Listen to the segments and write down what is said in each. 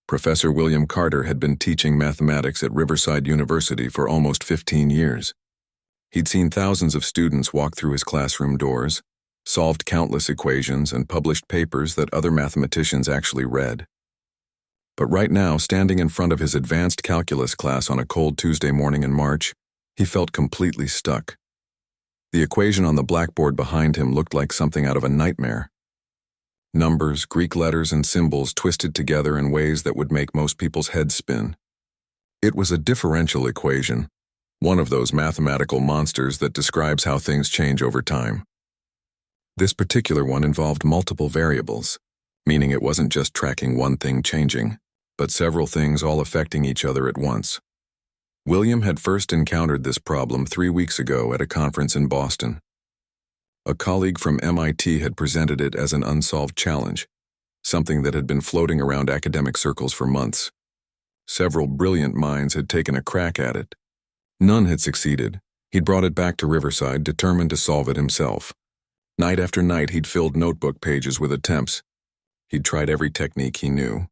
Professor William Carter had been teaching mathematics at Riverside University for almost 15 years. He'd seen thousands of students walk through his classroom doors, solved countless equations, and published papers that other mathematicians actually read. But right now, standing in front of his advanced calculus class on a cold Tuesday morning in March, he felt completely stuck. The equation on the blackboard behind him looked like something out of a nightmare. Numbers, Greek letters, and symbols twisted together in ways that would make most people's heads spin. It was a differential equation, one of those mathematical monsters that describes how things change over time. This particular one involved multiple variables, meaning it wasn't just tracking one thing changing, but several things all affecting each other at once. William had first encountered this problem 3 weeks ago at a conference in Boston. A colleague from MIT had presented it as an unsolved challenge, something that had been floating around academic circles for months. Several brilliant minds had taken a crack at it. None had succeeded. He'd brought it back to Riverside, determined to solve it himself. Night after night, he'd filled notebook pages with attempts. He'd tried every technique he knew.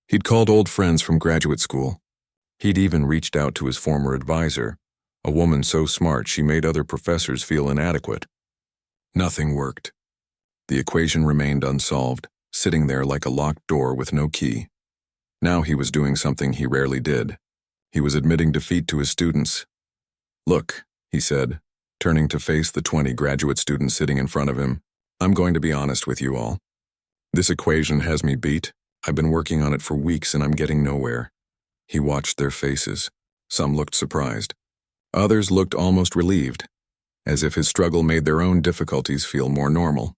He'd called old friends from graduate school. He'd even reached out to his former advisor, a woman so smart she made other professors feel inadequate. Nothing worked. The equation remained unsolved, sitting there like a locked door with no key. Now he was doing something he rarely did. He was admitting defeat to his students. "Look," he said, turning to face the 20 graduate students sitting in front of him, "I'm going to be honest with you all. This equation has me beat. I've been working on it for weeks and I'm getting nowhere." He watched their faces. Some looked surprised. Others looked almost relieved, as if his struggle made their own difficulties feel more normal.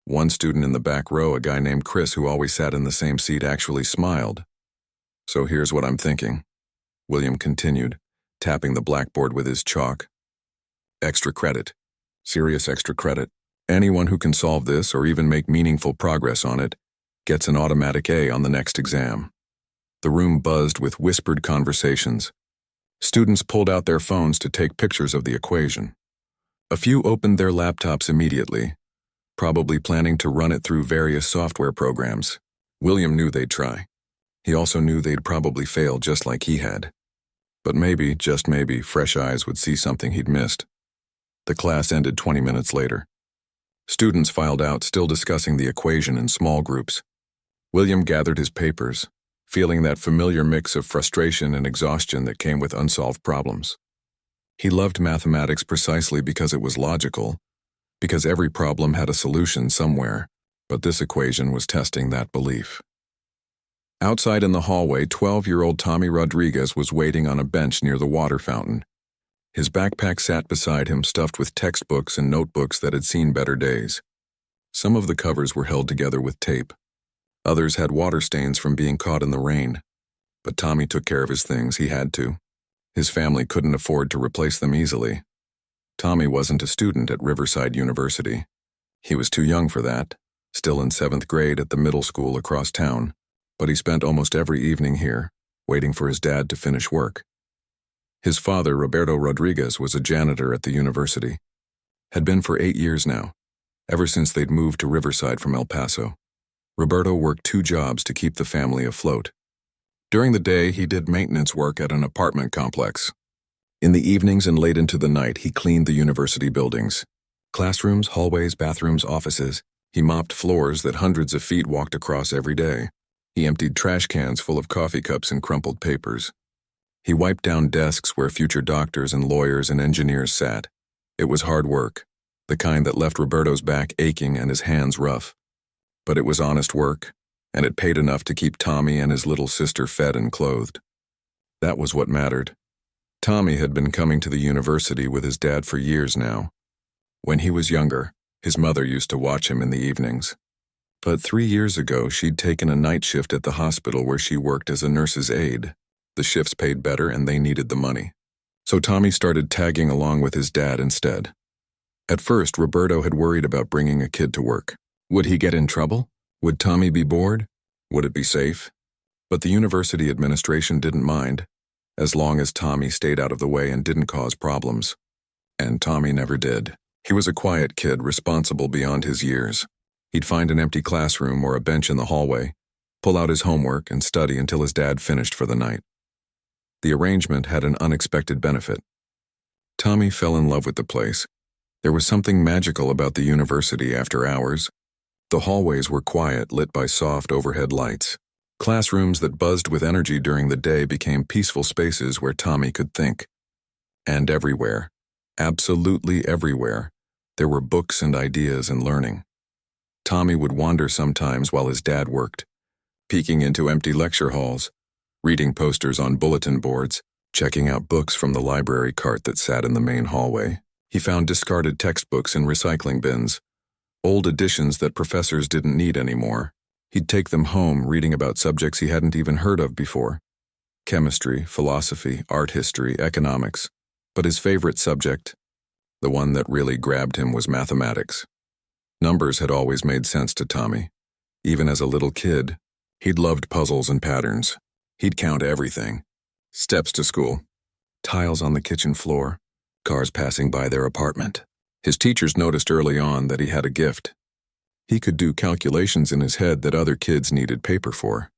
One student in the back row, a guy named Chris who always sat in the same seat, actually smiled. "So here's what I'm thinking," William continued, tapping the blackboard with his chalk. "Extra credit. Serious extra credit. Anyone who can solve this or even make meaningful progress on it gets an automatic A on the next exam." The room buzzed with whispered conversations. Students pulled out their phones to take pictures of the equation. A few opened their laptops immediately, probably planning to run it through various software programs. William knew they'd try. He also knew they'd probably fail just like he had. But maybe, just maybe, fresh eyes would see something he'd missed. The class ended 20 minutes later. Students filed out, still discussing the equation in small groups. William gathered his papers, feeling that familiar mix of frustration and exhaustion that came with unsolved problems. He loved mathematics precisely because it was logical, because every problem had a solution somewhere, but this equation was testing that belief. Outside in the hallway, 12-year-old Tommy Rodriguez was waiting on a bench near the water fountain. His backpack sat beside him, stuffed with textbooks and notebooks that had seen better days. Some of the covers were held together with tape. Others had water stains from being caught in the rain. But Tommy took care of his things. He had to. His family couldn't afford to replace them easily. Tommy wasn't a student at Riverside University. He was too young for that, still in 7th grade at the middle school across town, but he spent almost every evening here, waiting for his dad to finish work. His father, Roberto Rodriguez, was a janitor at the university. Had been for 8 years now, ever since they'd moved to Riverside from El Paso. Roberto worked 2 jobs to keep the family afloat. During the day, he did maintenance work at an apartment complex. In the evenings and late into the night, he cleaned the university buildings. Classrooms, hallways, bathrooms, offices. He mopped floors that hundreds of feet walked across every day. He emptied trash cans full of coffee cups and crumpled papers. He wiped down desks where future doctors and lawyers and engineers sat. It was hard work, the kind that left Roberto's back aching and his hands rough. But it was honest work, and it paid enough to keep Tommy and his little sister fed and clothed. That was what mattered. Tommy had been coming to the university with his dad for years now. When he was younger, his mother used to watch him in the evenings. But 3 years ago, she'd taken a night shift at the hospital where she worked as a nurse's aide. The shifts paid better and they needed the money. So Tommy started tagging along with his dad instead. At first, Roberto had worried about bringing a kid to work. Would he get in trouble? Would Tommy be bored? Would it be safe? But the university administration didn't mind, as long as Tommy stayed out of the way and didn't cause problems. And Tommy never did. He was a quiet kid, responsible beyond his years. He'd find an empty classroom or a bench in the hallway, pull out his homework, and study until his dad finished for the night. The arrangement had an unexpected benefit. Tommy fell in love with the place. There was something magical about the university after hours. The hallways were quiet, lit by soft overhead lights. Classrooms that buzzed with energy during the day became peaceful spaces where Tommy could think. And everywhere, absolutely everywhere, there were books and ideas and learning. Tommy would wander sometimes while his dad worked, peeking into empty lecture halls, reading posters on bulletin boards, checking out books from the library cart that sat in the main hallway. He found discarded textbooks in recycling bins, old editions that professors didn't need anymore. He'd take them home, reading about subjects he hadn't even heard of before. Chemistry, philosophy, art history, economics. But his favorite subject, the one that really grabbed him, was mathematics. Numbers had always made sense to Tommy. Even as a little kid, he'd loved puzzles and patterns. He'd count everything. Steps to school, tiles on the kitchen floor, cars passing by their apartment. His teachers noticed early on that he had a gift. He could do calculations in his head that other kids needed paper for.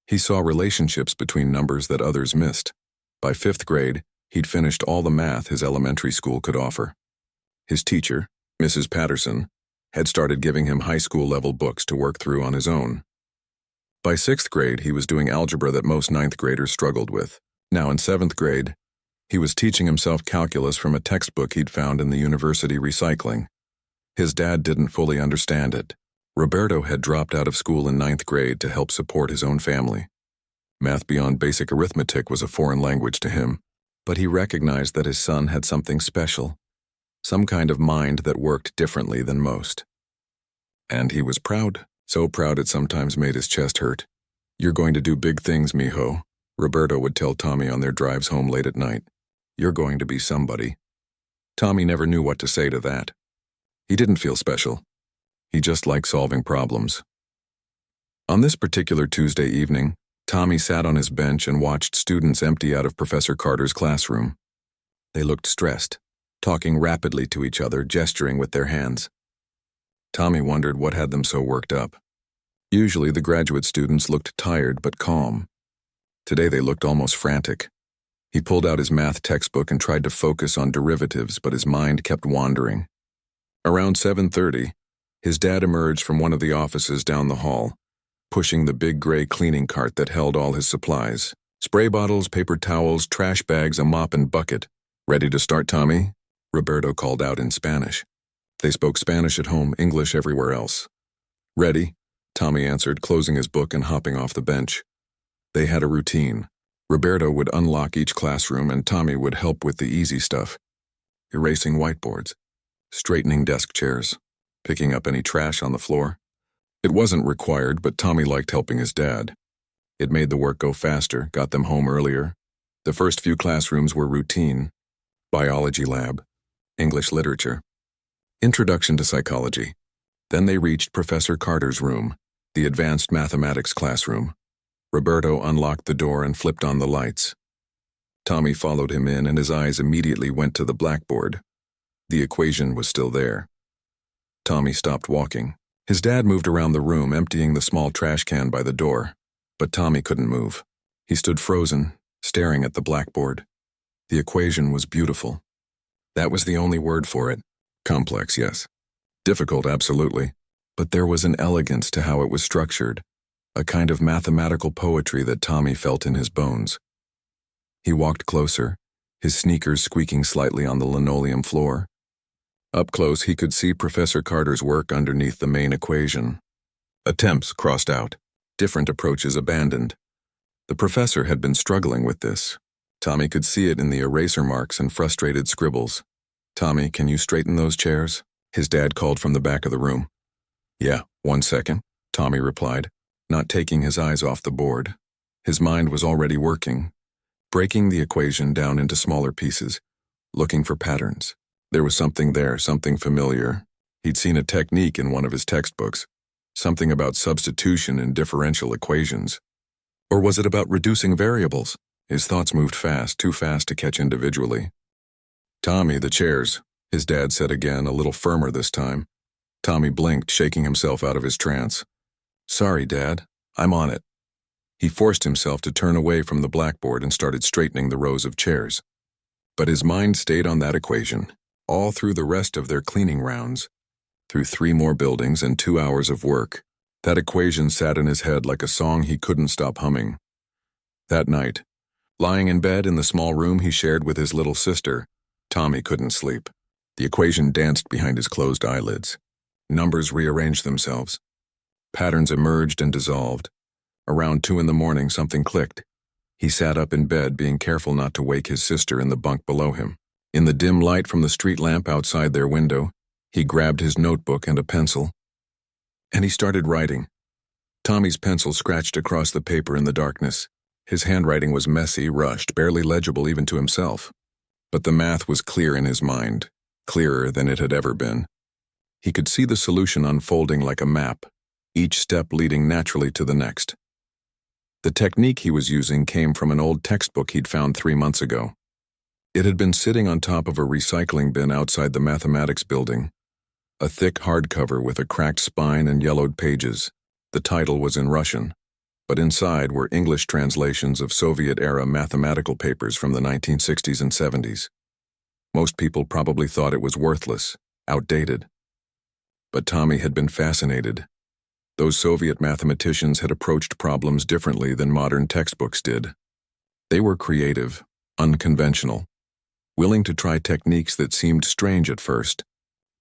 He saw relationships between numbers that others missed. By 5th grade, he'd finished all the math his elementary school could offer. His teacher, Mrs. Patterson, had started giving him high school-level books to work through on his own. By 6th grade, he was doing algebra that most 9th graders struggled with. Now in 7th grade, he was teaching himself calculus from a textbook he'd found in the university recycling. His dad didn't fully understand it. Roberto had dropped out of school in 9th grade to help support his own family. Math beyond basic arithmetic was a foreign language to him, but he recognized that his son had something special, some kind of mind that worked differently than most. And he was proud, so proud it sometimes made his chest hurt. "You're going to do big things, mijo," Roberto would tell Tommy on their drives home late at night. "You're going to be somebody." Tommy never knew what to say to that. He didn't feel special. He just liked solving problems. On this particular Tuesday evening, Tommy sat on his bench and watched students empty out of Professor Carter's classroom. They looked stressed, talking rapidly to each other, gesturing with their hands. Tommy wondered what had them so worked up. Usually the graduate students looked tired but calm. Today they looked almost frantic. He pulled out his math textbook and tried to focus on derivatives, but his mind kept wandering. Around 7:30, his dad emerged from one of the offices down the hall, pushing the big gray cleaning cart that held all his supplies. Spray bottles, paper towels, trash bags, a mop and bucket. "Ready to start, Tommy?" Roberto called out in Spanish. They spoke Spanish at home, English everywhere else. "Ready," Tommy answered, closing his book and hopping off the bench. They had a routine. Roberto would unlock each classroom and Tommy would help with the easy stuff. Erasing whiteboards, straightening desk chairs, picking up any trash on the floor. It wasn't required, but Tommy liked helping his dad. It made the work go faster, got them home earlier. The first few classrooms were routine. Biology lab, English literature, introduction to psychology. Then they reached Professor Carter's room, the advanced mathematics classroom. Roberto unlocked the door and flipped on the lights. Tommy followed him in and his eyes immediately went to the blackboard. The equation was still there. Tommy stopped walking. His dad moved around the room, emptying the small trash can by the door. But Tommy couldn't move. He stood frozen, staring at the blackboard. The equation was beautiful. That was the only word for it. Complex, yes. Difficult, absolutely. But there was an elegance to how it was structured, a kind of mathematical poetry that Tommy felt in his bones. He walked closer, his sneakers squeaking slightly on the linoleum floor. Up close, he could see Professor Carter's work underneath the main equation. Attempts crossed out, different approaches abandoned. The professor had been struggling with this. Tommy could see it in the eraser marks and frustrated scribbles. "Tommy, can you straighten those chairs?" His dad called from the back of the room. "Yeah, 1 second," Tommy replied, not taking his eyes off the board. His mind was already working, breaking the equation down into smaller pieces, looking for patterns. There was something there, something familiar. He'd seen a technique in one of his textbooks, something about substitution in differential equations. Or was it about reducing variables? His thoughts moved fast, too fast to catch individually. "Tommy, the chairs," his dad said again, a little firmer this time. Tommy blinked, shaking himself out of his trance. "Sorry, Dad." I'm on it. He forced himself to turn away from the blackboard and started straightening the rows of chairs. But his mind stayed on that equation, all through the rest of their cleaning rounds. Through 3 more buildings and 2 hours of work, that equation sat in his head like a song he couldn't stop humming. That night, lying in bed in the small room he shared with his little sister, Tommy couldn't sleep. The equation danced behind his closed eyelids. Numbers rearranged themselves. Patterns emerged and dissolved. Around 2 in the morning, something clicked. He sat up in bed, being careful not to wake his sister in the bunk below him. In the dim light from the street lamp outside their window, he grabbed his notebook and a pencil, and he started writing. Tommy's pencil scratched across the paper in the darkness. His handwriting was messy, rushed, barely legible even to himself. But the math was clear in his mind, clearer than it had ever been. He could see the solution unfolding like a map, each step leading naturally to the next. The technique he was using came from an old textbook he'd found 3 months ago. It had been sitting on top of a recycling bin outside the mathematics building, a thick hardcover with a cracked spine and yellowed pages. The title was in Russian, but inside were English translations of Soviet-era mathematical papers from the 1960s and 70s. Most people probably thought it was worthless, outdated. But Tommy had been fascinated. Those Soviet mathematicians had approached problems differently than modern textbooks did. They were creative, unconventional, willing to try techniques that seemed strange at first.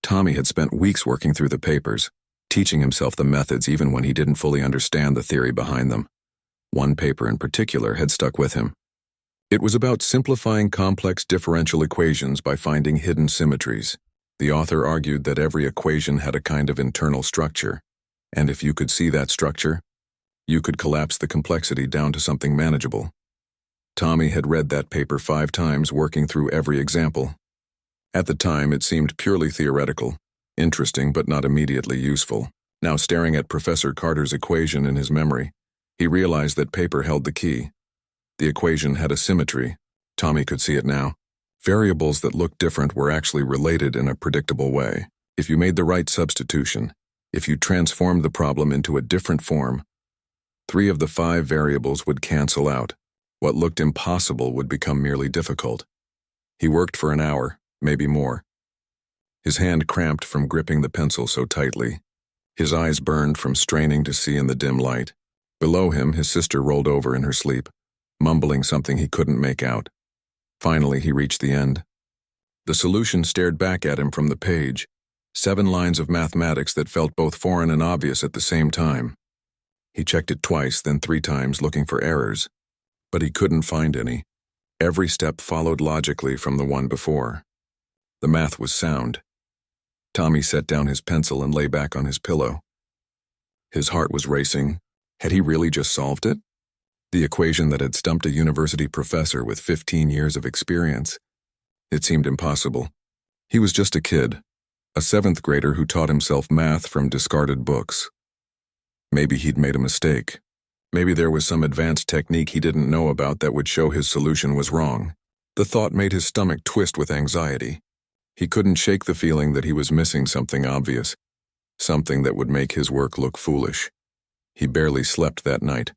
Tommy had spent weeks working through the papers, teaching himself the methods even when he didn't fully understand the theory behind them. One paper in particular had stuck with him. It was about simplifying complex differential equations by finding hidden symmetries. The author argued that every equation had a kind of internal structure, and if you could see that structure, you could collapse the complexity down to something manageable. Tommy had read that paper 5 times, working through every example. At the time, it seemed purely theoretical, interesting but not immediately useful. Now, staring at Professor Carter's equation in his memory, he realized that paper held the key. The equation had a symmetry. Tommy could see it now. Variables that looked different were actually related in a predictable way. If you made the right substitution, if you transformed the problem into a different form, 3 of the 5 variables would cancel out. What looked impossible would become merely difficult. He worked for an hour, maybe more. His hand cramped from gripping the pencil so tightly. His eyes burned from straining to see in the dim light. Below him, his sister rolled over in her sleep, mumbling something he couldn't make out. Finally, he reached the end. The solution stared back at him from the page, 7 lines of mathematics that felt both foreign and obvious at the same time. He checked it twice, then 3 times, looking for errors. But he couldn't find any. Every step followed logically from the one before. The math was sound. Tommy set down his pencil and lay back on his pillow. His heart was racing. Had he really just solved it? The equation that had stumped a university professor with 15 years of experience. It seemed impossible. He was just a kid, a 7th grader who taught himself math from discarded books. Maybe he'd made a mistake. Maybe there was some advanced technique he didn't know about that would show his solution was wrong. The thought made his stomach twist with anxiety. He couldn't shake the feeling that he was missing something obvious, something that would make his work look foolish. He barely slept that night.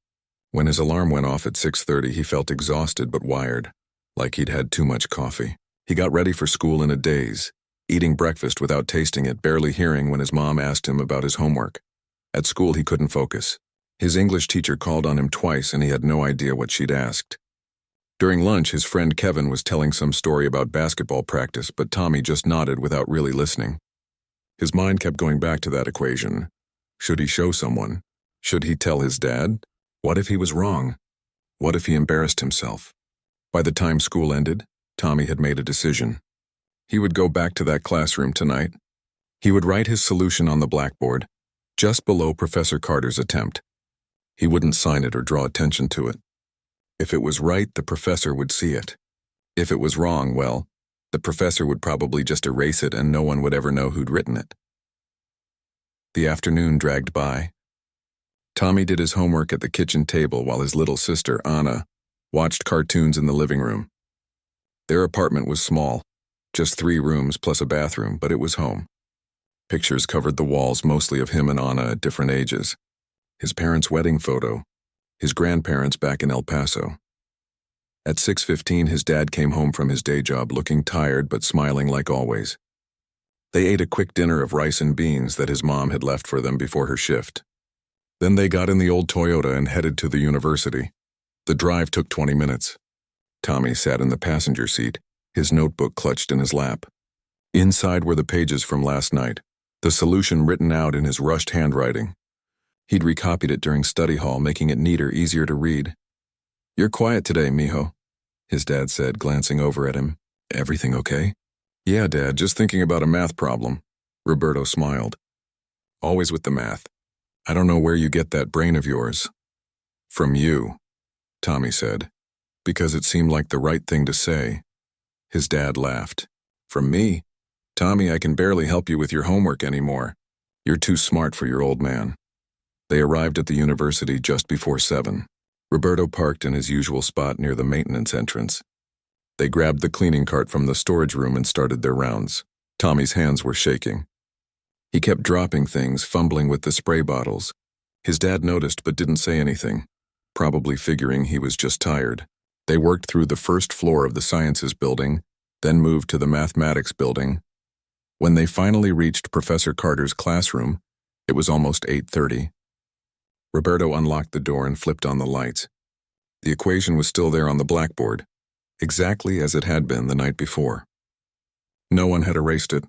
When his alarm went off at 6:30, he felt exhausted but wired, like he'd had too much coffee. He got ready for school in a daze, eating breakfast without tasting it, barely hearing when his mom asked him about his homework. At school, he couldn't focus. His English teacher called on him twice and he had no idea what she'd asked. During lunch, his friend Kevin was telling some story about basketball practice, but Tommy just nodded without really listening. His mind kept going back to that equation. Should he show someone? Should he tell his dad? What if he was wrong? What if he embarrassed himself? By the time school ended, Tommy had made a decision. He would go back to that classroom tonight. He would write his solution on the blackboard, just below Professor Carter's attempt. He wouldn't sign it or draw attention to it. If it was right, the professor would see it. If it was wrong, well, the professor would probably just erase it and no one would ever know who'd written it. The afternoon dragged by. Tommy did his homework at the kitchen table while his little sister, Anna, watched cartoons in the living room. Their apartment was small, just 3 rooms plus a bathroom, but it was home. Pictures covered the walls, mostly of him and Anna at different ages. his parents' wedding photo, his grandparents back in El Paso. At 6:15, his dad came home from his day job looking tired but smiling like always. They ate a quick dinner of rice and beans that his mom had left for them before her shift. Then they got in the old Toyota and headed to the university. The drive took 20 minutes. Tommy sat in the passenger seat, his notebook clutched in his lap. Inside were the pages from last night, the solution written out in his rushed handwriting. He'd recopied it during study hall, making it neater, easier to read. "You're quiet today, mijo," his dad said, glancing over at him. "Everything okay?" "Yeah, Dad, just thinking about a math problem." Roberto smiled. "Always with the math. I don't know where you get that brain of yours." "From you," Tommy said, because it seemed like the right thing to say. His dad laughed. "From me? Tommy, I can barely help you with your homework anymore. You're too smart for your old man." They arrived at the university just before 7. Roberto parked in his usual spot near the maintenance entrance. They grabbed the cleaning cart from the storage room and started their rounds. Tommy's hands were shaking. He kept dropping things, fumbling with the spray bottles. His dad noticed but didn't say anything, probably figuring he was just tired. They worked through the first floor of the sciences building, then moved to the mathematics building. When they finally reached Professor Carter's classroom, it was almost 8:30. Roberto unlocked the door and flipped on the lights. The equation was still there on the blackboard, exactly as it had been the night before. No one had erased it.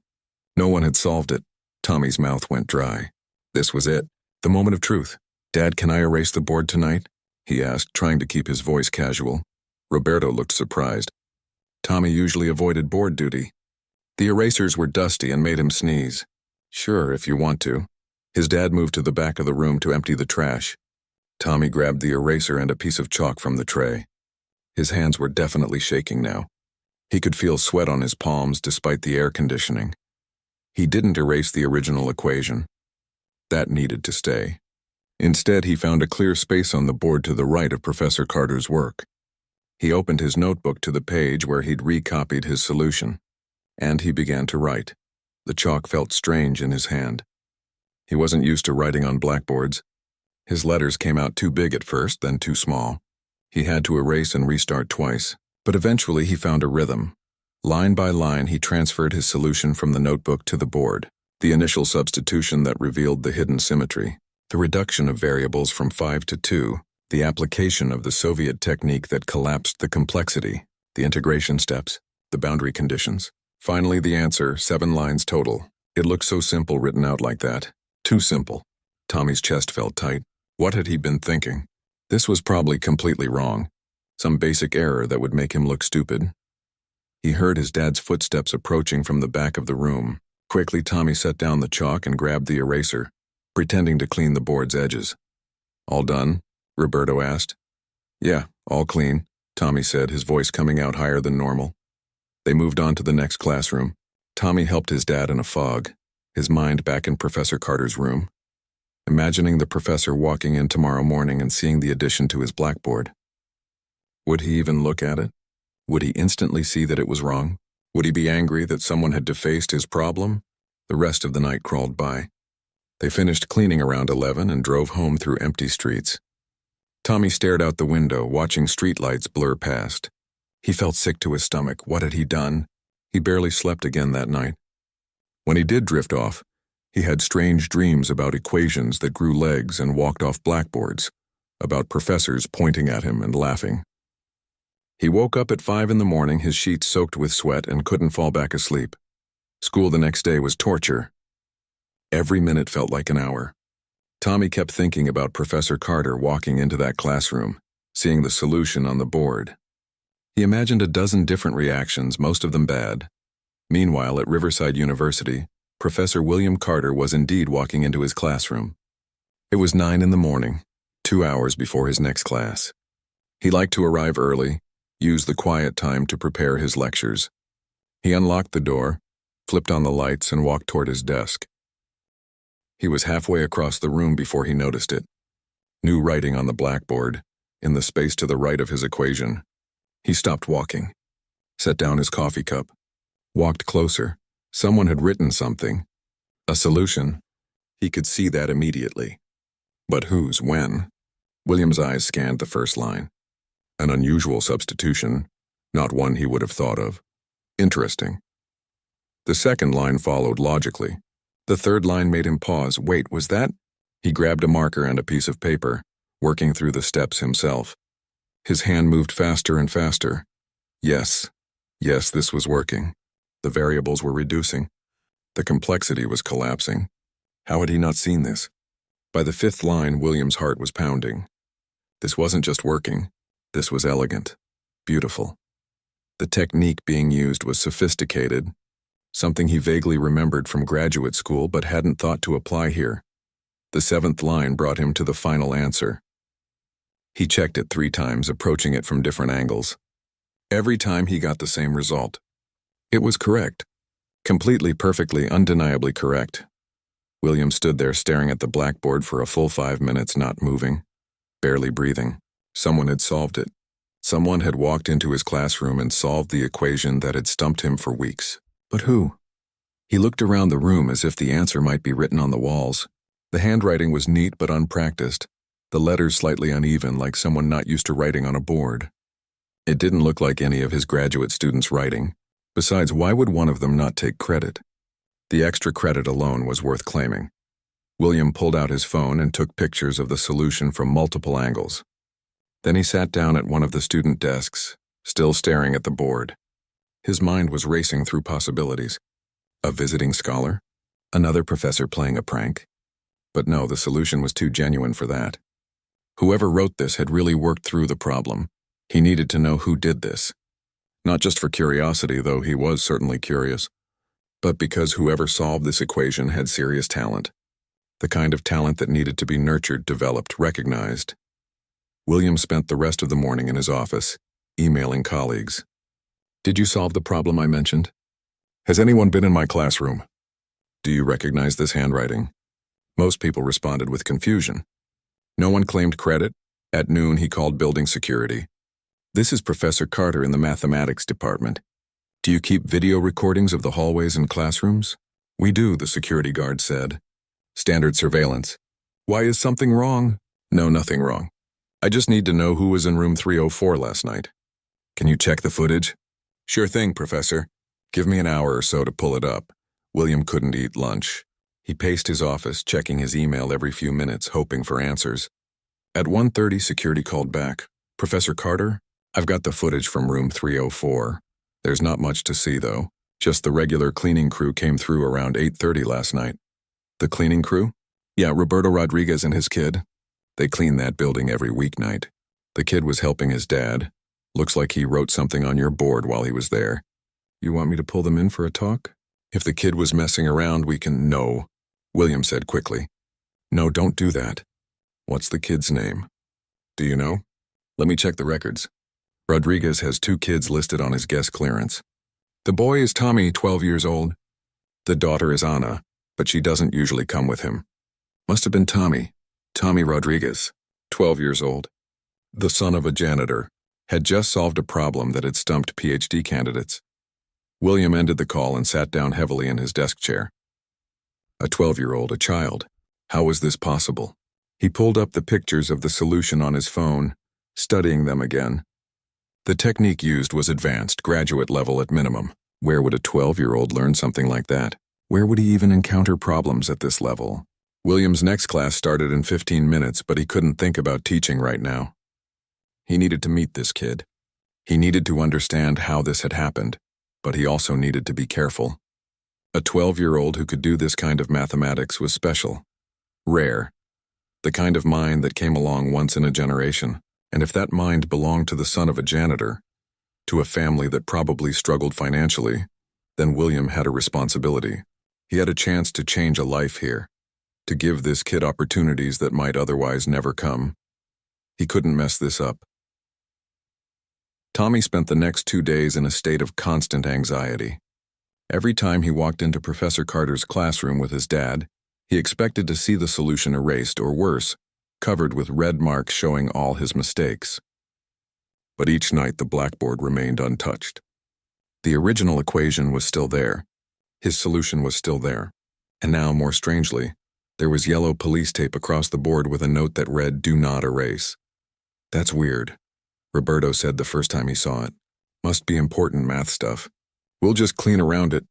No one had solved it. Tommy's mouth went dry. This was it, the moment of truth. "Dad, can I erase the board tonight?" he asked, trying to keep his voice casual. Roberto looked surprised. Tommy usually avoided board duty. The erasers were dusty and made him sneeze. "Sure, if you want to." His dad moved to the back of the room to empty the trash. Tommy grabbed the eraser and a piece of chalk from the tray. His hands were definitely shaking now. He could feel sweat on his palms despite the air conditioning. He didn't erase the original equation. That needed to stay. Instead, he found a clear space on the board to the right of Professor Carter's work. He opened his notebook to the page where he'd recopied his solution. And he began to write. The chalk felt strange in his hand. He wasn't used to writing on blackboards. His letters came out too big at first, then too small. He had to erase and restart twice, but eventually he found a rhythm. Line by line, he transferred his solution from the notebook to the board, the initial substitution that revealed the hidden symmetry, the reduction of variables from 5 to 2, the application of the Soviet technique that collapsed the complexity, the integration steps, the boundary conditions. Finally, the answer, 7 lines total. It looked so simple written out like that. Too simple. Tommy's chest felt tight. What had he been thinking? This was probably completely wrong. Some basic error that would make him look stupid. He heard his dad's footsteps approaching from the back of the room. Quickly, Tommy set down the chalk and grabbed the eraser, pretending to clean the board's edges. "All done?" Roberto asked. "Yeah, all clean," Tommy said, his voice coming out higher than normal. They moved on to the next classroom. Tommy helped his dad in a fog, his mind back in Professor Carter's room, imagining the professor walking in tomorrow morning and seeing the addition to his blackboard. Would he even look at it? Would he instantly see that it was wrong? Would he be angry that someone had defaced his problem? The rest of the night crawled by. They finished cleaning around 11 and drove home through empty streets. Tommy stared out the window, watching streetlights blur past. He felt sick to his stomach. What had he done? He barely slept again that night. When he did drift off, he had strange dreams about equations that grew legs and walked off blackboards, about professors pointing at him and laughing. He woke up at 5 in the morning, his sheets soaked with sweat, and couldn't fall back asleep. School the next day was torture. Every minute felt like an hour. Tommy kept thinking about Professor Carter walking into that classroom, seeing the solution on the board. He imagined a dozen different reactions, most of them bad. Meanwhile, at Riverside University, Professor William Carter was indeed walking into his classroom. It was 9 in the morning, 2 hours before his next class. He liked to arrive early, use the quiet time to prepare his lectures. He unlocked the door, flipped on the lights, and walked toward his desk. He was halfway across the room before he noticed it. New writing on the blackboard, in the space to the right of his equation. He stopped walking, set down his coffee cup, walked closer. Someone had written something. A solution. He could see that immediately. But whose, when? William's eyes scanned the first line. An unusual substitution, not one he would have thought of. Interesting. The second line followed logically. The third line made him pause. Wait, was that? He grabbed a marker and a piece of paper, working through the steps himself. His hand moved faster and faster. Yes, this was working. The variables were reducing. The complexity was collapsing. How had he not seen this? By the fifth line, William's heart was pounding. This wasn't just working. This was elegant, beautiful. The technique being used was sophisticated, something he vaguely remembered from graduate school but hadn't thought to apply here. The seventh line brought him to the final answer. He checked it 3 times, approaching it from different angles. Every time he got the same result. It was correct. Completely, perfectly, undeniably correct. William stood there staring at the blackboard for a full 5 minutes, not moving, barely breathing. Someone had solved it. Someone had walked into his classroom and solved the equation that had stumped him for weeks. But who? He looked around the room as if the answer might be written on the walls. The handwriting was neat but unpracticed, the letters slightly uneven, like someone not used to writing on a board. It didn't look like any of his graduate students' writing. Besides, why would one of them not take credit? The extra credit alone was worth claiming. William pulled out his phone and took pictures of the solution from multiple angles. Then he sat down at one of the student desks, still staring at the board. His mind was racing through possibilities. A visiting scholar? Another professor playing a prank? But no, the solution was too genuine for that. Whoever wrote this had really worked through the problem. He needed to know who did this. Not just for curiosity, though he was certainly curious, but because whoever solved this equation had serious talent. The kind of talent that needed to be nurtured, developed, recognized. William spent the rest of the morning in his office, emailing colleagues. Did you solve the problem I mentioned? Has anyone been in my classroom? Do you recognize this handwriting? Most people responded with confusion. No one claimed credit. At noon, he called building security. This is Professor Carter in the mathematics department. Do you keep video recordings of the hallways and classrooms? We do, the security guard said. Standard surveillance. Why, is something wrong? No, nothing wrong. I just need to know who was in room 304 last night. Can you check the footage? Sure thing, Professor. Give me an hour or so to pull it up. William couldn't eat lunch. He paced his office, checking his email every few minutes, hoping for answers. At 1:30, security called back. Professor Carter? I've got the footage from room 304. There's not much to see, though. Just the regular cleaning crew came through around 8:30 last night. The cleaning crew? Yeah, Roberto Rodriguez and his kid. They clean that building every weeknight. The kid was helping his dad. Looks like he wrote something on your board while he was there. You want me to pull them in for a talk? If the kid was messing around, we can... No, William said quickly. No, don't do that. What's the kid's name? Do you know? Let me check the records. Rodriguez has 2 kids listed on his guest clearance. The boy is Tommy, 12 years old. The daughter is Anna, but she doesn't usually come with him. Must have been Tommy Rodriguez, 12 years old. The son of a janitor, had just solved a problem that had stumped PhD candidates. William ended the call and sat down heavily in his desk chair. A 12-year-old, a child. How was this possible? He pulled up the pictures of the solution on his phone, studying them again. The technique used was advanced, graduate level at minimum. Where would a 12-year-old learn something like that? Where would he even encounter problems at this level? William's next class started in 15 minutes, but he couldn't think about teaching right now. He needed to meet this kid. He needed to understand how this had happened, but he also needed to be careful. A 12-year-old who could do this kind of mathematics was special, rare, the kind of mind that came along once in a generation. And if that mind belonged to the son of a janitor, to a family that probably struggled financially, then William had a responsibility. He had a chance to change a life here, to give this kid opportunities that might otherwise never come. He couldn't mess this up. Tommy spent the next 2 days in a state of constant anxiety. Every time he walked into Professor Carter's classroom with his dad, he expected to see the solution erased, or worse, covered with red marks showing all his mistakes. But each night the blackboard remained untouched. The original equation was still there. His solution was still there. And now, more strangely, There was yellow police tape across the board with a note that read, "Do not erase." "That's weird," Roberto said the first time he saw it. "Must be important math stuff. We'll just clean around it."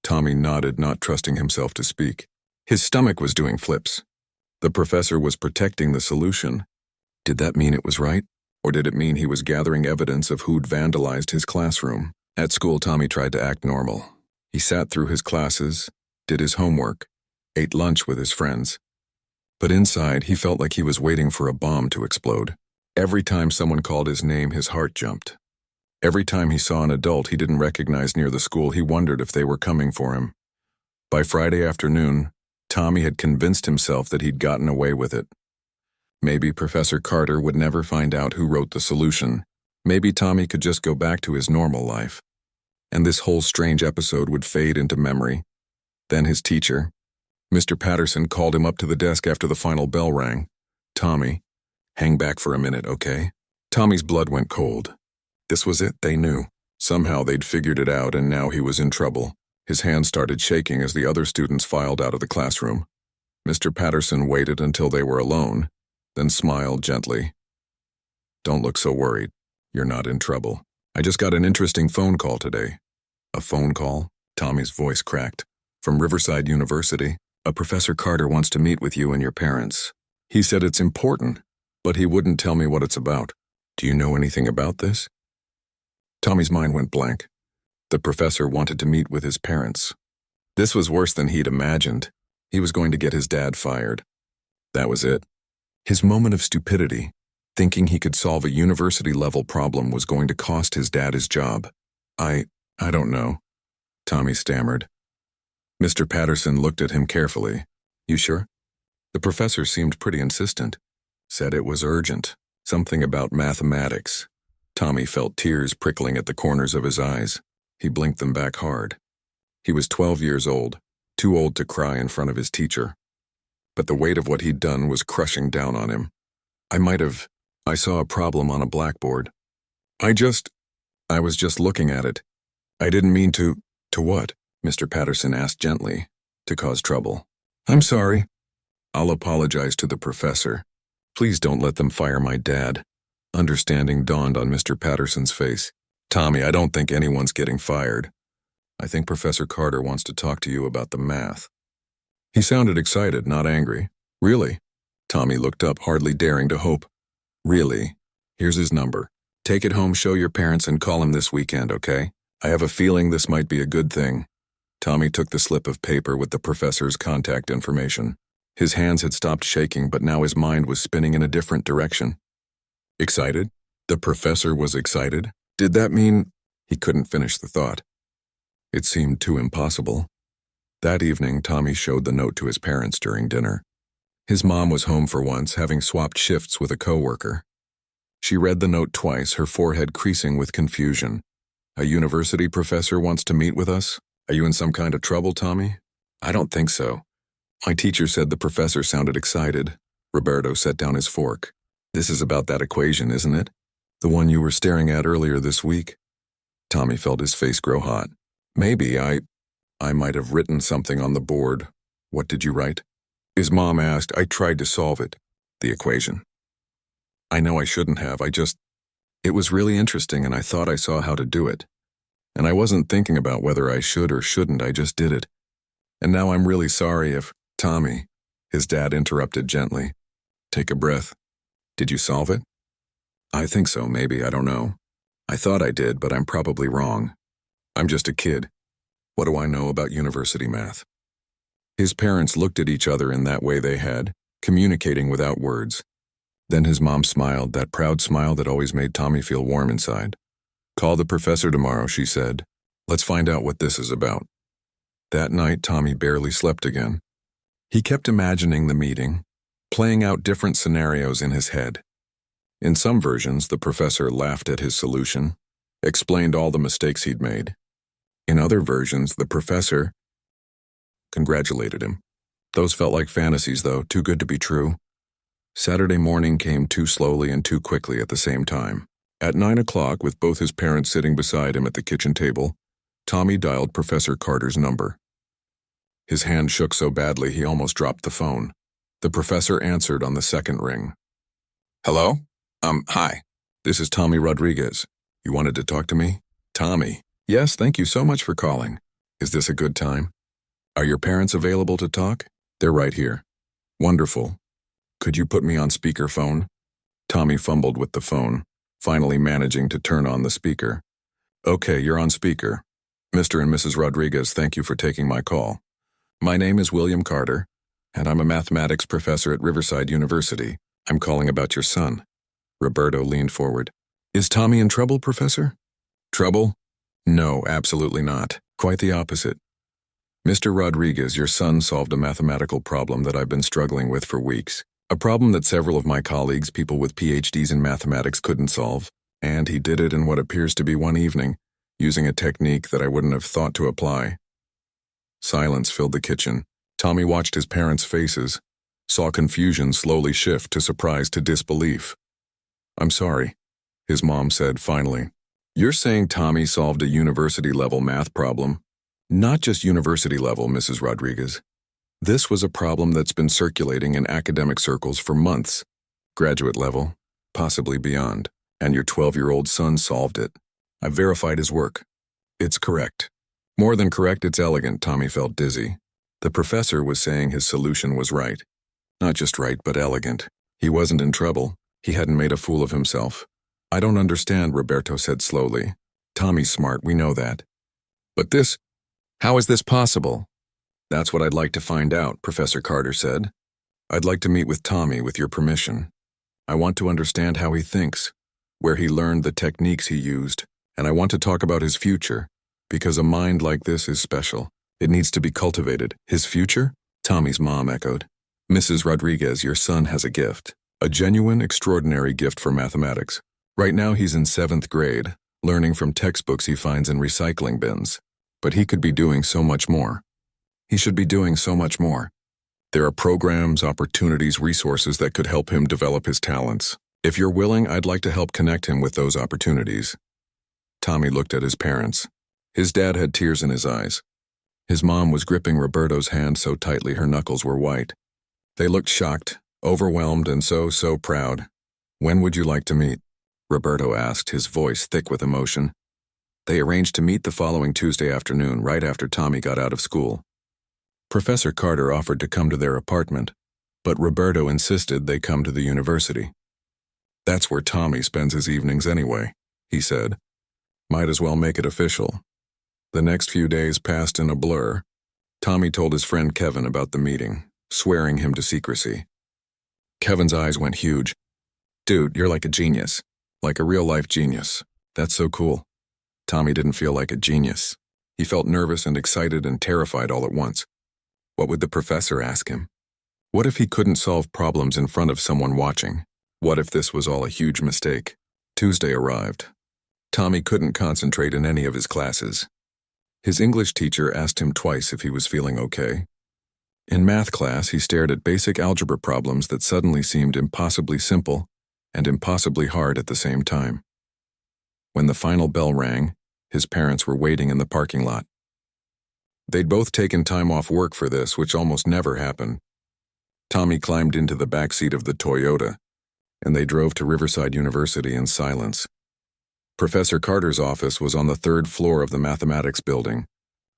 Tommy nodded, not trusting himself to speak. His stomach was doing flips. The professor was protecting the solution. Did that mean it was right? Or did it mean he was gathering evidence of who'd vandalized his classroom? At school, Tommy tried to act normal. He sat through his classes, did his homework, ate lunch with his friends. But inside, he felt like he was waiting for a bomb to explode. Every time someone called his name, his heart jumped. Every time he saw an adult he didn't recognize near the school, he wondered if they were coming for him. By Friday afternoon, Tommy had convinced himself that he'd gotten away with it. Maybe Professor Carter would never find out who wrote the solution. Maybe Tommy could just go back to his normal life. And this whole strange episode would fade into memory. Then his teacher, Mr. Patterson, called him up to the desk after the final bell rang. "Tommy, hang back for a minute, okay?" Tommy's blood went cold. This was it, they knew. Somehow they'd figured it out, and now he was in trouble. His hands started shaking as the other students filed out of the classroom. Mr. Patterson waited until they were alone, then smiled gently. "Don't look so worried. You're not in trouble. I just got an interesting phone call today." "A phone call?" Tommy's voice cracked. "From Riverside University. A Professor Carter wants to meet with you and your parents. He said it's important, but he wouldn't tell me what it's about. Do you know anything about this?" Tommy's mind went blank. The professor wanted to meet with his parents. This was worse than he'd imagined. He was going to get his dad fired. That was it. His moment of stupidity, thinking he could solve a university-level problem, was going to cost his dad his job. I don't know," Tommy stammered. Mr. Patterson looked at him carefully. "You sure?" The professor seemed pretty insistent. Said it was urgent. Something about mathematics. Tommy felt tears prickling at the corners of his eyes. He blinked them back hard. He was 12 years old, too old to cry in front of his teacher. But the weight of what he'd done was crushing down on him. I saw a problem on a blackboard. I was just looking at it. I didn't mean to." "To what?" Mr. Patterson asked gently. "To cause trouble." "I'm sorry." "I'll apologize to the professor. Please don't let them fire my dad." Understanding dawned on Mr. Patterson's face. "Tommy, I don't think anyone's getting fired. I think Professor Carter wants to talk to you about the math." He sounded excited, not angry. "Really?" Tommy looked up, hardly daring to hope. "Really? Here's his number. Take it home, show your parents, and call him this weekend, okay? I have a feeling this might be a good thing." Tommy took the slip of paper with the professor's contact information. His hands had stopped shaking, but now his mind was spinning in a different direction. Excited? The professor was excited? Did that mean— He couldn't finish the thought. It seemed too impossible. That evening, Tommy showed the note to his parents during dinner. His mom was home for once, having swapped shifts with a coworker. She read the note twice, her forehead creasing with confusion. "A university professor wants to meet with us? Are you in some kind of trouble, Tommy?" "I don't think so. My teacher said the professor sounded excited." Roberto set down his fork. "This is about that equation, isn't it? The one you were staring at earlier this week?" Tommy felt his face grow hot. "Maybe I might have written something on the board." "What did you write?" His mom asked. "I tried to solve it." "The equation?" "I know I shouldn't have. It was really interesting and I thought I saw how to do it. And I wasn't thinking about whether I should or shouldn't, I just did it. And now I'm really sorry if—" "Tommy," his dad interrupted gently. "Take a breath. Did you solve it?" "I think so, maybe, I don't know. I thought I did, but I'm probably wrong. I'm just a kid. What do I know about university math?" His parents looked at each other in that way they had, communicating without words. Then his mom smiled, that proud smile that always made Tommy feel warm inside. "Call the professor tomorrow," she said. "Let's find out what this is about." That night, Tommy barely slept again. He kept imagining the meeting, playing out different scenarios in his head. In some versions, the professor laughed at his solution, explained all the mistakes he'd made. In other versions, the professor congratulated him. Those felt like fantasies, though, too good to be true. Saturday morning came too slowly and too quickly at the same time. At 9 o'clock, with both his parents sitting beside him at the kitchen table, Tommy dialed Professor Carter's number. His hand shook so badly he almost dropped the phone. The professor answered on the second ring. Hello? Hi. This is Tommy Rodriguez. You wanted to talk to me? Tommy. Yes, thank you so much for calling. Is this a good time? Are your parents available to talk? They're right here. Wonderful. Could you put me on speakerphone? Tommy fumbled with the phone, finally managing to turn on the speaker. Okay, you're on speaker. Mr. and Mrs. Rodriguez, thank you for taking my call. My name is William Carter, and I'm a mathematics professor at Riverside University. I'm calling about your son. Roberto leaned forward. Is Tommy in trouble, Professor? Trouble? No, absolutely not. Quite the opposite. Mr. Rodriguez, your son solved a mathematical problem that I've been struggling with for weeks. A problem that several of my colleagues, people with PhDs in mathematics, couldn't solve. And he did it in what appears to be one evening, using a technique that I wouldn't have thought to apply. Silence filled the kitchen. Tommy watched his parents' faces, saw confusion slowly shift to surprise to disbelief. I'm sorry, his mom said finally. You're saying Tommy solved a university-level math problem? Not just university-level, Mrs. Rodriguez. This was a problem that's been circulating in academic circles for months. Graduate level, possibly beyond. And your 12-year-old son solved it. I verified his work. It's correct. More than correct, it's elegant. Tommy felt dizzy. The professor was saying his solution was right. Not just right, but elegant. He wasn't in trouble. He hadn't made a fool of himself. I don't understand, Roberto said slowly. Tommy's smart, we know that. But how is this possible? That's what I'd like to find out, Professor Carter said. I'd like to meet with Tommy with your permission. I want to understand how he thinks, where he learned the techniques he used, and I want to talk about his future, because a mind like this is special. It needs to be cultivated. His future? Tommy's mom echoed. Mrs. Rodriguez, your son has a gift. A genuine, extraordinary gift for mathematics. Right now he's in 7th grade, learning from textbooks he finds in recycling bins. But he could be doing so much more. He should be doing so much more. There are programs, opportunities, resources that could help him develop his talents. If you're willing, I'd like to help connect him with those opportunities. Tommy looked at his parents. His dad had tears in his eyes. His mom was gripping Roberto's hand so tightly her knuckles were white. They looked shocked, overwhelmed, and so proud. When would you like to meet? Roberto asked, his voice thick with emotion. They arranged to meet the following Tuesday afternoon, right after Tommy got out of school. Professor Carter offered to come to their apartment, but Roberto insisted they come to the university. That's where Tommy spends his evenings anyway, he said. Might as well make it official. The next few days passed in a blur. Tommy told his friend Kevin about the meeting, swearing him to secrecy. Kevin's eyes went huge. Dude, you're like a genius. Like a real-life genius. That's so cool. Tommy didn't feel like a genius. He felt nervous and excited and terrified all at once. What would the professor ask him? What if he couldn't solve problems in front of someone watching? What if this was all a huge mistake? Tuesday arrived. Tommy couldn't concentrate in any of his classes. His English teacher asked him twice if he was feeling okay. In math class, he stared at basic algebra problems that suddenly seemed impossibly simple and impossibly hard at the same time. When the final bell rang, his parents were waiting in the parking lot. They'd both taken time off work for this, which almost never happened. Tommy climbed into the back seat of the Toyota, and they drove to Riverside University in silence. Professor Carter's office was on the 3rd floor of the mathematics building,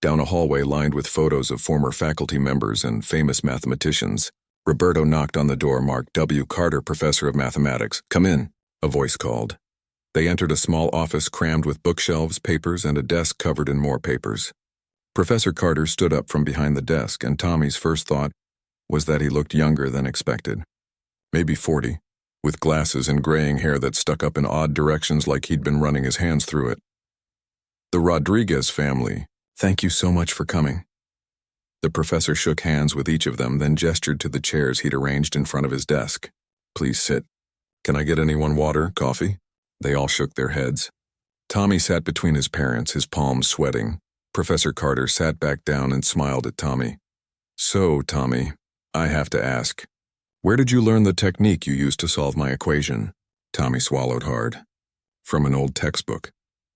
down a hallway lined with photos of former faculty members and famous mathematicians. Roberto knocked on the door marked W. Carter, Professor of Mathematics. Come in, a voice called. They entered a small office crammed with bookshelves, papers, and a desk covered in more papers. Professor Carter stood up from behind the desk, and Tommy's first thought was that he looked younger than expected. Maybe 40, with glasses and graying hair that stuck up in odd directions like he'd been running his hands through it. The Rodriguez family, thank you so much for coming. The professor shook hands with each of them, then gestured to the chairs he'd arranged in front of his desk. Please sit. Can I get anyone water, coffee? They all shook their heads. Tommy sat between his parents, his palms sweating. Professor Carter sat back down and smiled at Tommy. So, Tommy, I have to ask, where did you learn the technique you used to solve my equation? Tommy swallowed hard. From an old textbook.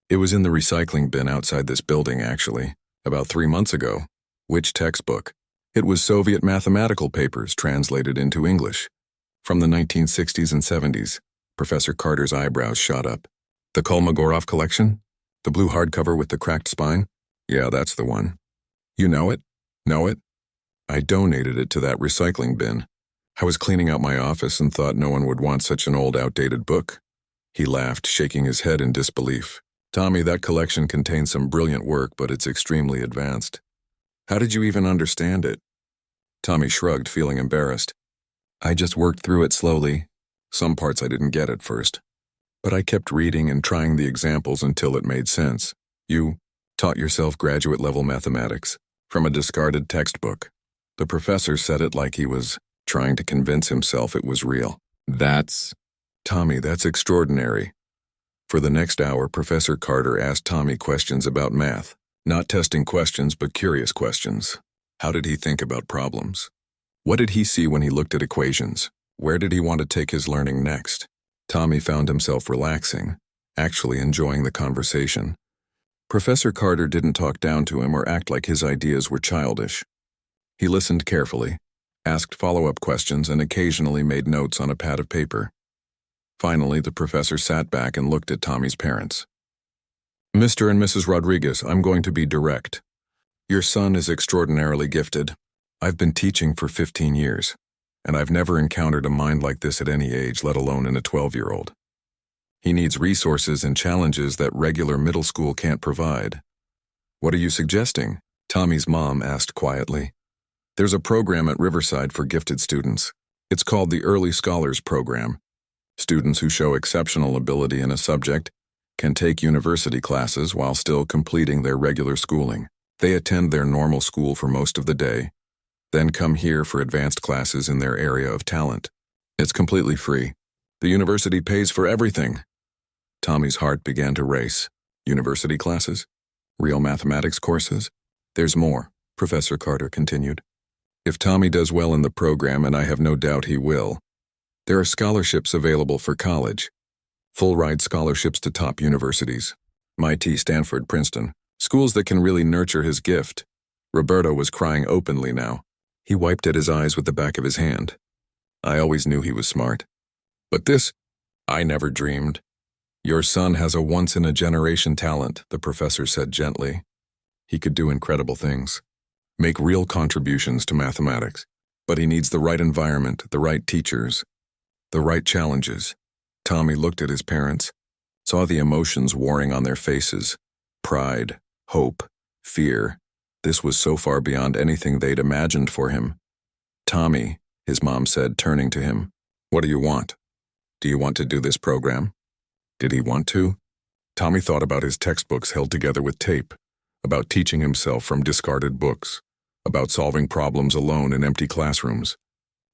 It was in the recycling bin outside this building, actually, about 3 months ago. Which textbook? It was Soviet mathematical papers translated into English. From the 1960s and 70s, Professor Carter's eyebrows shot up. The Kolmogorov collection? The blue hardcover with the cracked spine? Yeah, that's the one. You know it? Know it? I donated it to that recycling bin. I was cleaning out my office and thought no one would want such an old, outdated book. He laughed, shaking his head in disbelief. Tommy, that collection contains some brilliant work, but it's extremely advanced. How did you even understand it? Tommy shrugged, feeling embarrassed. I just worked through it slowly. Some parts I didn't get at first. But I kept reading and trying the examples until it made sense. You taught yourself graduate-level mathematics from a discarded textbook. The professor said it like he was trying to convince himself it was real. Tommy, that's extraordinary. For the next hour, Professor Carter asked Tommy questions about math. Not testing questions, but curious questions. How did he think about problems? What did he see when he looked at equations? Where did he want to take his learning next? Tommy found himself relaxing, actually enjoying the conversation. Professor Carter didn't talk down to him or act like his ideas were childish. He listened carefully, asked follow-up questions, and occasionally made notes on a pad of paper. Finally, the professor sat back and looked at Tommy's parents. Mr. and Mrs. Rodriguez, I'm going to be direct. Your son is extraordinarily gifted. I've been teaching for 15 years, and I've never encountered a mind like this at any age, let alone in a 12-year-old. He needs resources and challenges that regular middle school can't provide. What are you suggesting? Tommy's mom asked quietly. There's a program at Riverside for gifted students. It's called the Early Scholars Program. Students who show exceptional ability in a subject can take university classes while still completing their regular schooling. They attend their normal school for most of the day, then come here for advanced classes in their area of talent. It's completely free. The university pays for everything. Tommy's heart began to race. University classes? Real mathematics courses? There's more, Professor Carter continued. If Tommy does well in the program, and I have no doubt he will, there are scholarships available for college. Full-ride scholarships to top universities. MIT, Stanford, Princeton. Schools that can really nurture his gift. Roberto was crying openly now. He wiped at his eyes with the back of his hand. I always knew he was smart. But this, I never dreamed. Your son has a once-in-a-generation talent, the professor said gently. He could do incredible things. Make real contributions to mathematics. But he needs the right environment, the right teachers, the right challenges. Tommy looked at his parents, saw the emotions warring on their faces. Pride, hope, fear. This was so far beyond anything they'd imagined for him. Tommy, his mom said, turning to him. What do you want? Do you want to do this program? Did he want to? Tommy thought about his textbooks held together with tape, about teaching himself from discarded books, about solving problems alone in empty classrooms.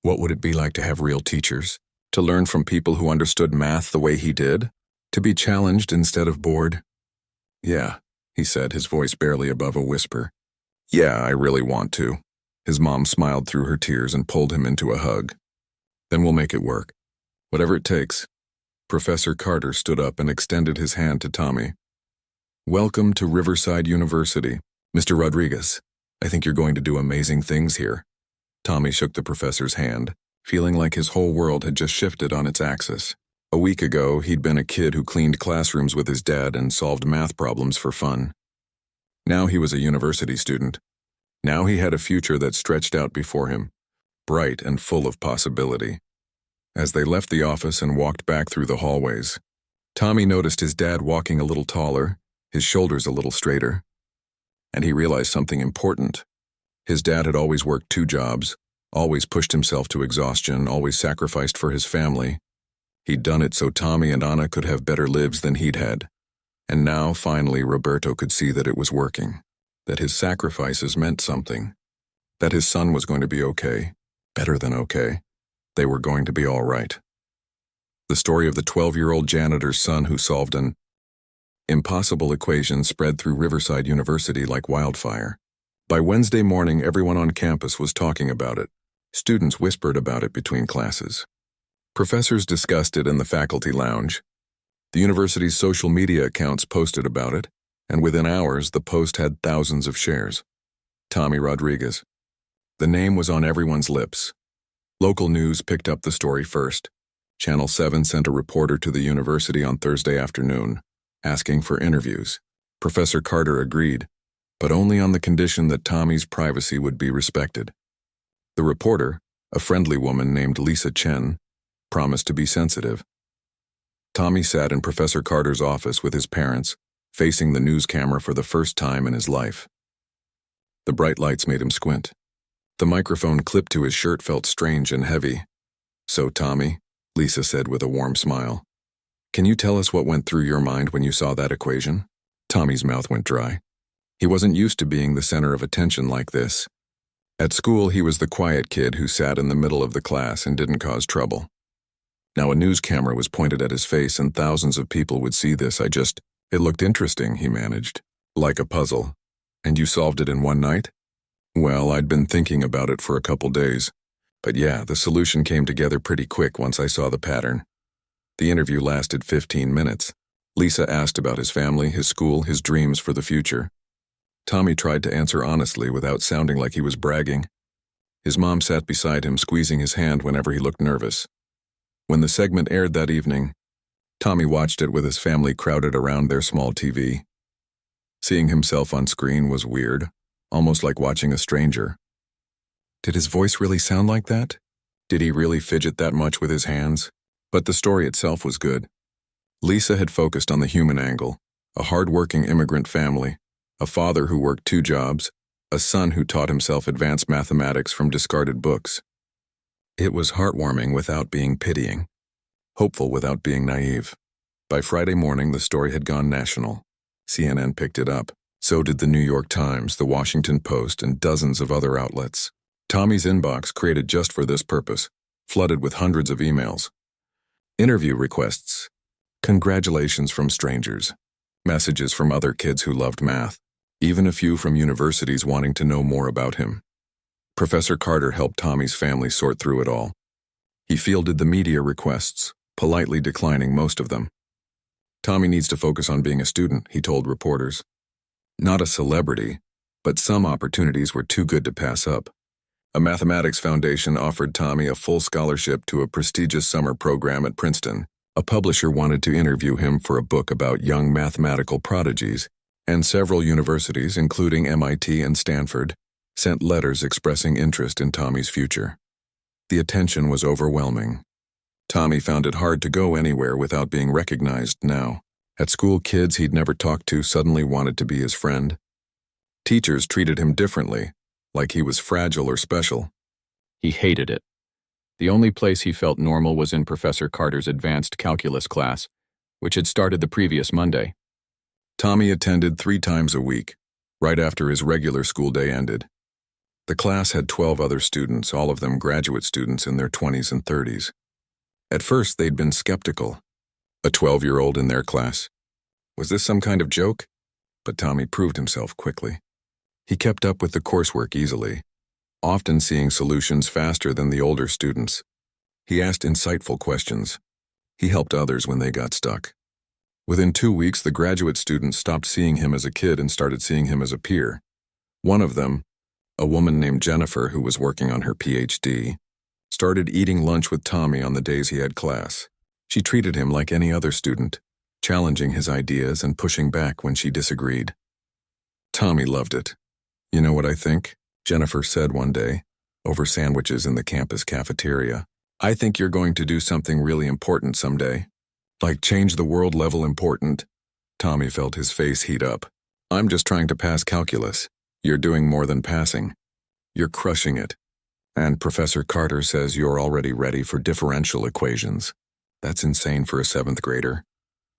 What would it be like to have real teachers? To learn from people who understood math the way he did? To be challenged instead of bored? Yeah, he said, his voice barely above a whisper. Yeah, I really want to. His mom smiled through her tears and pulled him into a hug. Then we'll make it work. Whatever it takes. Professor Carter stood up and extended his hand to Tommy. Welcome to Riverside University, Mr. Rodriguez. I think you're going to do amazing things here. Tommy shook the professor's hand, feeling like his whole world had just shifted on its axis. A week ago, he'd been a kid who cleaned classrooms with his dad and solved math problems for fun. Now he was a university student. Now he had a future that stretched out before him, bright and full of possibility. As they left the office and walked back through the hallways, Tommy noticed his dad walking a little taller, his shoulders a little straighter. And he realized something important. His dad had always worked 2 jobs, always pushed himself to exhaustion, always sacrificed for his family. He'd done it so Tommy and Anna could have better lives than he'd had. And now, finally, Roberto could see that it was working, that his sacrifices meant something, that his son was going to be okay, better than okay. They were going to be all right. The story of the 12-year-old janitor's son who solved an impossible equation spread through Riverside University like wildfire. By Wednesday morning, everyone on campus was talking about it. Students whispered about it between classes. Professors discussed it in the faculty lounge. The university's social media accounts posted about it, and within hours, the post had thousands of shares. Tommy Rodriguez. The name was on everyone's lips. Local news picked up the story first. Channel 7 sent a reporter to the university on Thursday afternoon, asking for interviews. Professor Carter agreed, but only on the condition that Tommy's privacy would be respected. The reporter, a friendly woman named Lisa Chen, promised to be sensitive. Tommy sat in Professor Carter's office with his parents, facing the news camera for the first time in his life. The bright lights made him squint. The microphone clipped to his shirt felt strange and heavy. "So, Tommy," Lisa said with a warm smile, "can you tell us what went through your mind when you saw that equation?" Tommy's mouth went dry. He wasn't used to being the center of attention like this. At school, he was the quiet kid who sat in the middle of the class and didn't cause trouble. Now a news camera was pointed at his face and thousands of people would see this. It looked interesting, he managed. "Like a puzzle. And you solved it in one night?" "Well, I'd been thinking about it for a couple days. But yeah, the solution came together pretty quick once I saw the pattern." The interview lasted 15 minutes. Lisa asked about his family, his school, his dreams for the future. Tommy tried to answer honestly without sounding like he was bragging. His mom sat beside him, squeezing his hand whenever he looked nervous. When the segment aired that evening, Tommy watched it with his family crowded around their small TV. Seeing himself on screen was weird, almost like watching a stranger. Did his voice really sound like that? Did he really fidget that much with his hands? But the story itself was good. Lisa had focused on the human angle, a hard-working immigrant family, a father who worked 2 jobs, a son who taught himself advanced mathematics from discarded books. It was heartwarming without being pitying, hopeful without being naive. By Friday morning, the story had gone national. CNN picked it up. So did the New York Times, the Washington Post, and dozens of other outlets. Tommy's inbox, created just for this purpose, flooded with hundreds of emails. Interview requests. Congratulations from strangers. Messages from other kids who loved math. Even a few from universities wanting to know more about him. Professor Carter helped Tommy's family sort through it all. He fielded the media requests, politely declining most of them. "Tommy needs to focus on being a student," he told reporters. Not a celebrity, but some opportunities were too good to pass up. A mathematics foundation offered Tommy a full scholarship to a prestigious summer program at Princeton. A publisher wanted to interview him for a book about young mathematical prodigies, and several universities, including MIT and Stanford, sent letters expressing interest in Tommy's future. The attention was overwhelming. Tommy found it hard to go anywhere without being recognized now. At school, kids he'd never talked to suddenly wanted to be his friend. Teachers treated him differently, like he was fragile or special. He hated it. The only place he felt normal was in Professor Carter's advanced calculus class, which had started the previous Monday. Tommy attended 3 times a week, right after his regular school day ended. The class had 12 other students, all of them graduate students in their 20s and 30s. At first, they'd been skeptical. A 12-year-old in their class. Was this some kind of joke? But Tommy proved himself quickly. He kept up with the coursework easily, often seeing solutions faster than the older students. He asked insightful questions. He helped others when they got stuck. Within 2 weeks, the graduate students stopped seeing him as a kid and started seeing him as a peer. One of them, a woman named Jennifer who was working on her PhD, started eating lunch with Tommy on the days he had class. She treated him like any other student, challenging his ideas and pushing back when she disagreed. Tommy loved it. "You know what I think?" Jennifer said one day, over sandwiches in the campus cafeteria. "I think you're going to do something really important someday. Like change the world level important." Tommy felt his face heat up. "I'm just trying to pass calculus. You're doing more than passing. You're crushing it. And Professor Carter says you're already ready for differential equations. That's insane for a 7th grader.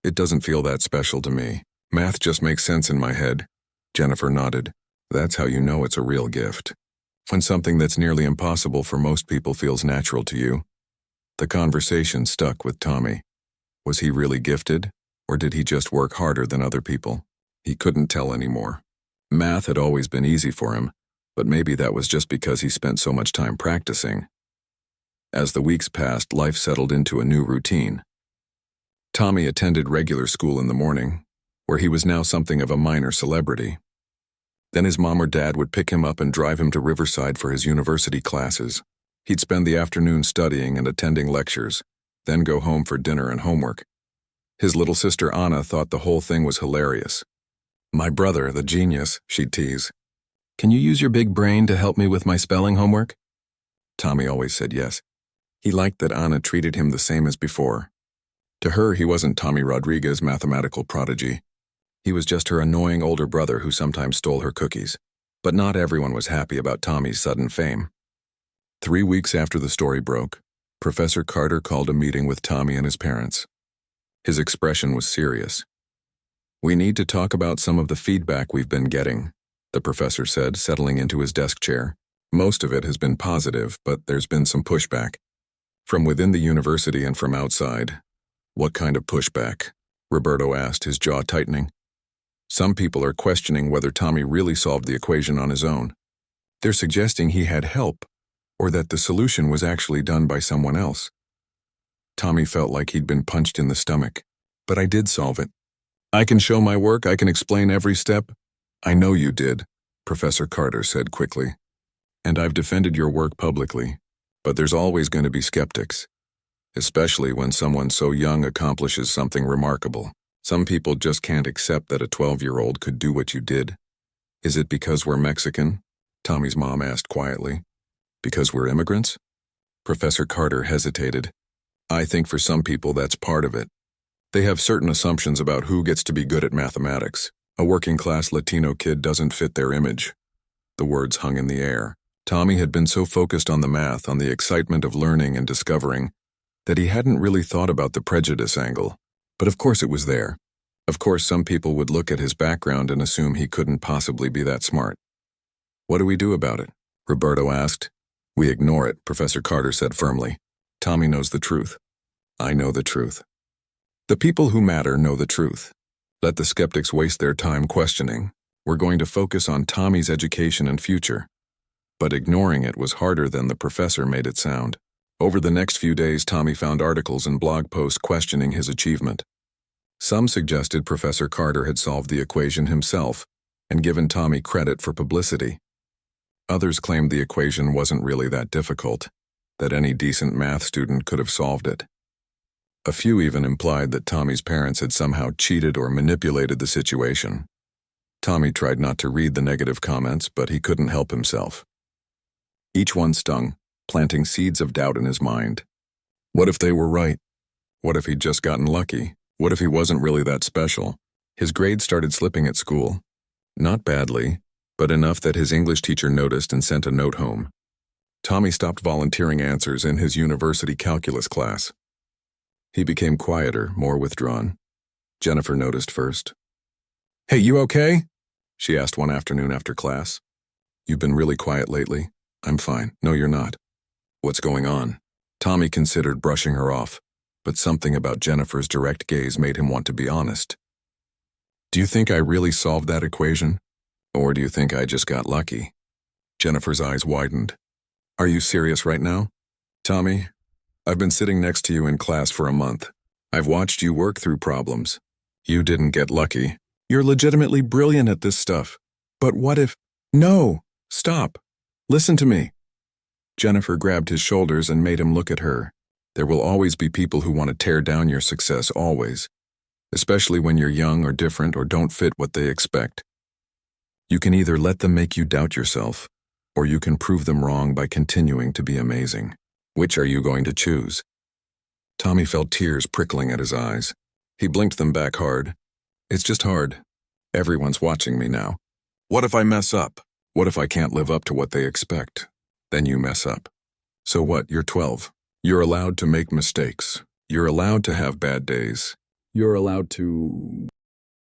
It doesn't feel that special to me. Math just makes sense in my head." Jennifer nodded. "That's how you know it's a real gift. When something that's nearly impossible for most people feels natural to you." The conversation stuck with Tommy. Was he really gifted, or did he just work harder than other people? He couldn't tell anymore. Math had always been easy for him, but maybe that was just because he spent so much time practicing. As the weeks passed, life settled into a new routine. Tommy attended regular school in the morning, where he was now something of a minor celebrity. Then his mom or dad would pick him up and drive him to Riverside for his university classes. He'd spend the afternoon studying and attending lectures, then go home for dinner and homework. His little sister Anna thought the whole thing was hilarious. "My brother, the genius," she'd tease. "Can you use your big brain to help me with my spelling homework?" Tommy always said yes. He liked that Anna treated him the same as before. To her, he wasn't Tommy Rodriguez' mathematical prodigy. He was just her annoying older brother who sometimes stole her cookies. But not everyone was happy about Tommy's sudden fame. 3 weeks after the story broke, Professor Carter called a meeting with Tommy and his parents. His expression was serious. "We need to talk about some of the feedback we've been getting," the professor said, settling into his desk chair. "Most of it has been positive, but there's been some pushback. From within the university and from outside." "What kind of pushback?" Roberto asked, his jaw tightening. "Some people are questioning whether Tommy really solved the equation on his own. They're suggesting he had help, or that the solution was actually done by someone else." Tommy felt like he'd been punched in the stomach. "But I did solve it. I can show my work, I can explain every step." "I know you did," Professor Carter said quickly. "And I've defended your work publicly. But there's always going to be skeptics. Especially when someone so young accomplishes something remarkable. Some people just can't accept that a 12-year-old could do what you did." "Is it because we're Mexican?" Tommy's mom asked quietly. "Because we're immigrants?" Professor Carter hesitated. "I think for some people that's part of it. They have certain assumptions about who gets to be good at mathematics. A working-class Latino kid doesn't fit their image." The words hung in the air. Tommy had been so focused on the math, on the excitement of learning and discovering, that he hadn't really thought about the prejudice angle. But of course it was there. Of course some people would look at his background and assume he couldn't possibly be that smart. "What do we do about it?" Roberto asked. "We ignore it," Professor Carter said firmly. "Tommy knows the truth. I know the truth. The people who matter know the truth. Let the skeptics waste their time questioning. We're going to focus on Tommy's education and future." But ignoring it was harder than the professor made it sound. Over the next few days, Tommy found articles and blog posts questioning his achievement. Some suggested Professor Carter had solved the equation himself and given Tommy credit for publicity. Others claimed the equation wasn't really that difficult, that any decent math student could have solved it. A few even implied that Tommy's parents had somehow cheated or manipulated the situation. Tommy tried not to read the negative comments, but he couldn't help himself. Each one stung, planting seeds of doubt in his mind. What if they were right? What if he'd just gotten lucky? What if he wasn't really that special? His grades started slipping at school. Not badly, but enough that his English teacher noticed and sent a note home. Tommy stopped volunteering answers in his university calculus class. He became quieter, more withdrawn. Jennifer noticed first. "Hey, you okay?" she asked one afternoon after class. "You've been really quiet lately." "I'm fine." "No, you're not." "What's going on?" Tommy considered brushing her off, but something about Jennifer's direct gaze made him want to be honest. "Do you think I really solved that equation? Or do you think I just got lucky?" Jennifer's eyes widened. "Are you serious right now?" "Tommy, I've been sitting next to you in class for a month. I've watched you work through problems. You didn't get lucky. You're legitimately brilliant at this stuff. But what if—" "No! Stop! Listen to me." Jennifer grabbed his shoulders and made him look at her. There will always be people who want to tear down your success, always. Especially when you're young or different or don't fit what they expect. You can either let them make you doubt yourself, or you can prove them wrong by continuing to be amazing. Which are you going to choose? Tommy felt tears prickling at his eyes. He blinked them back hard. It's just hard. Everyone's watching me now. What if I mess up? What if I can't live up to what they expect? Then you mess up. So what? You're 12. You're allowed to make mistakes. You're allowed to have bad days. You're allowed to...